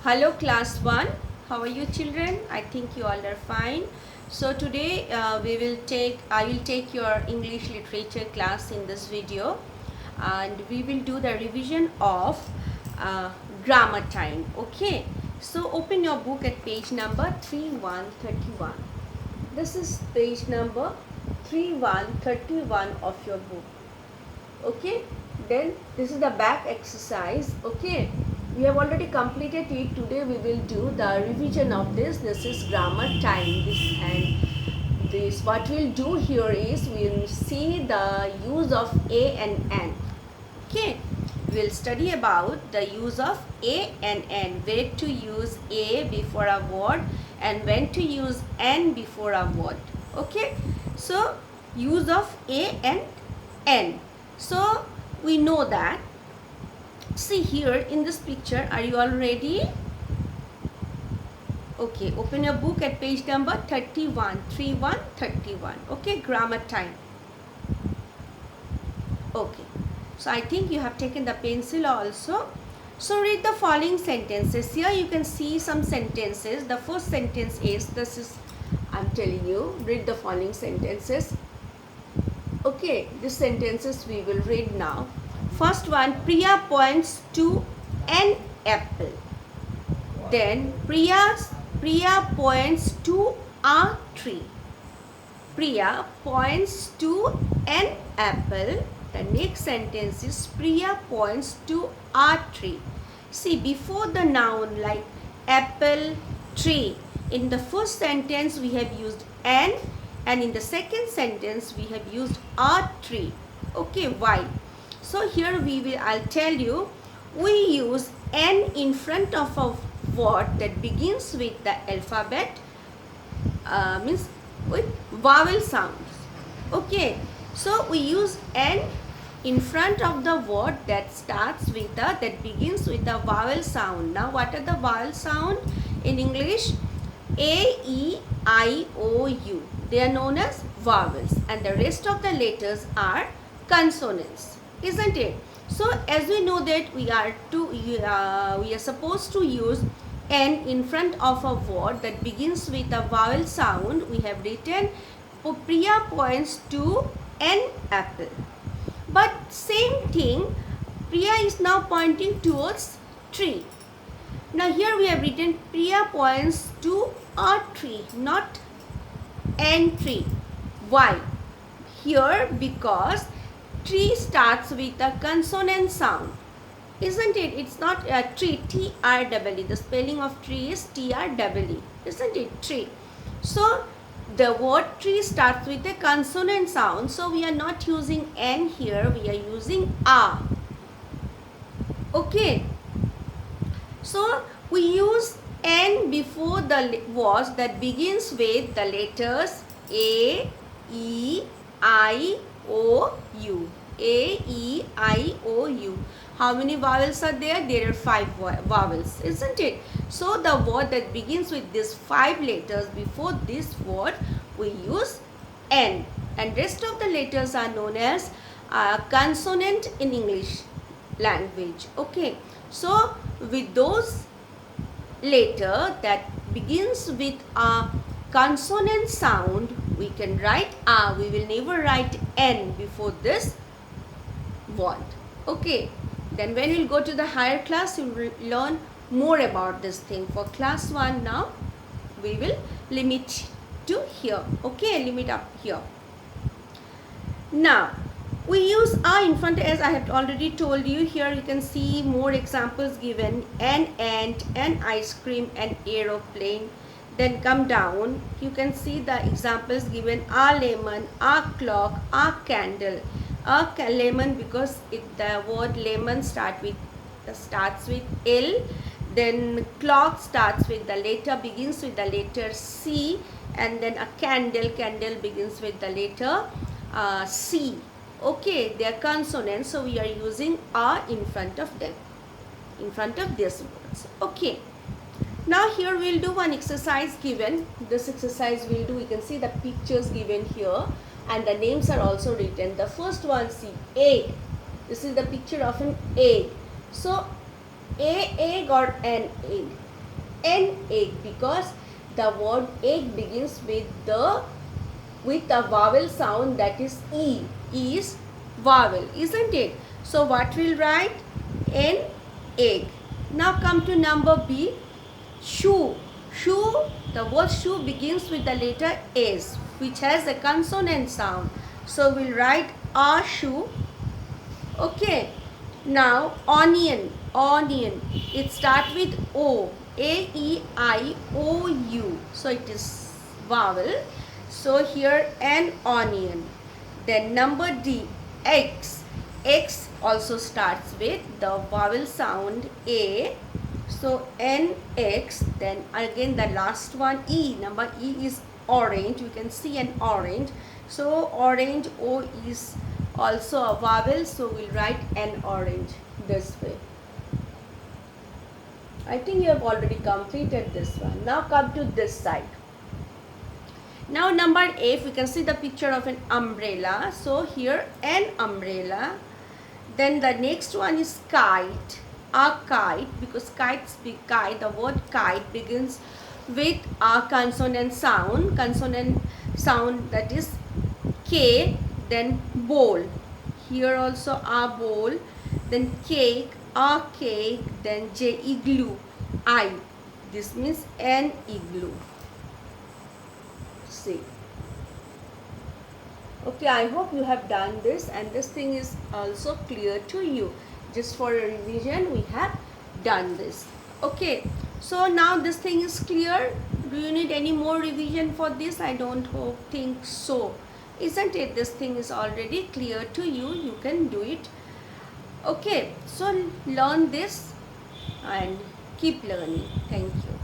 Hello class 1, how are you children? I think you all are fine. So today I will take your English literature class in this video, and we will do the revision of uh, grammar time. Okay, so open your book at page number 3131. This is page number 3131 of your book. Okay, then this is the back exercise. Okay, we have already completed it. Today we will do the revision of this is grammar time. This what we'll do here is we'll see the use of a and n. Okay, we'll study about the use of a and n, where to use a before a word and when to use n before a word. Okay, so use of a and n. So we know that, see here in this picture, are you all ready? Okay, open your book at page number 31, 31. Okay, grammar time. Okay, so I think you have taken the pencil also. So read the following sentences. Here you can see some sentences. The first sentence is, I'm telling you, read the following sentences. Okay, these sentences we will read now. First one, Priya points to an apple. Then Priya points to a tree. Priya points to an apple. The next sentence is Priya points to a tree. See, before the noun like apple, tree, in the first sentence we have used an, and in the second sentence we have used a tree. Okay, why? So here I'll tell you, we use n in front of a word that begins with the alphabet, means with vowel sounds. Okay, so we use n in front of the word that begins with the vowel sound. Now what are the vowel sound in English? A, E, I, O, U. They are known as vowels, and the rest of the letters are consonants, isn't it? So as we know that we are supposed to use n in front of a word that begins with a vowel sound, we have written Priya points to an apple. But same thing, Priya is now pointing towards tree. Now here we have written Priya points to a tree, not an tree. Why? Here because tree starts with a consonant sound, isn't it? It's not a tree, T-R-E-E. The spelling of tree is T-R-E-E, isn't it? Tree. So the word tree starts with a consonant sound, so we are not using N here, we are using A. Okay, so we use N before the words that begins with the letters A, E, I, O, U. A, E, I, O, U. How many vowels are there? There are 5 vowels, isn't it? So the word that begins with these 5 letters, before this word we use N, and rest of the letters are known as consonant in English language. Okay, so with those letter that begins with a consonant sound, we can write A. We will never write N before this word. Okay, then when we'll go to the higher class, you will learn more about this thing. For class 1 now, we will limit to here. Okay, limit up here. Now, we use A in front, as I have already told you. Here you can see more examples given: an ant, an ice cream, an aeroplane. Then come down, you can see the examples given: a lemon, a clock, a candle. A lemon because the word lemon starts with L. Then clock begins with the letter C, and then a candle begins with the letter C. Okay, they are consonants, so we are using A in front of them, in front of these words. Okay, now here we will do one exercise given. This exercise we will do, you can see the pictures given here and the names are also written. The first one, see, egg. This is the picture of an egg. So, a egg or an egg. an egg, because the word egg begins with a vowel sound, that is E. E is vowel, isn't it? So what we'll write? An egg. Now come to number B. Shoe. Shoe, the word shoe begins with the letter S, which has a consonant sound. So we'll write a shoe. Okay. Now onion. Onion. It starts with O. A-E-I-O-U. So it is vowel. So here an onion. Then number D. X. X also starts with the vowel sound A. So NX. Then again the last one E. Number E is orange. You can see an orange. So orange, O is also a vowel. So we'll write an orange this way. I think you have already completed this one. Now come to this side. Now number F, we can see the picture of an umbrella. So here an umbrella. Then the next one is kite. A kite, because the word kite begins with a consonant sound. Consonant sound, that is K. Then bowl. Here also a bowl. Then cake. A cake. Then J, igloo. I. This means an igloo. See. Okay, I hope you have done this and this thing is also clear to you. Just for a revision, we have done this. Okay, so now this thing is clear. Do you need any more revision for this? I don't think so. Isn't it? This thing is already clear to you. You can do it. Okay, so learn this and keep learning. Thank you.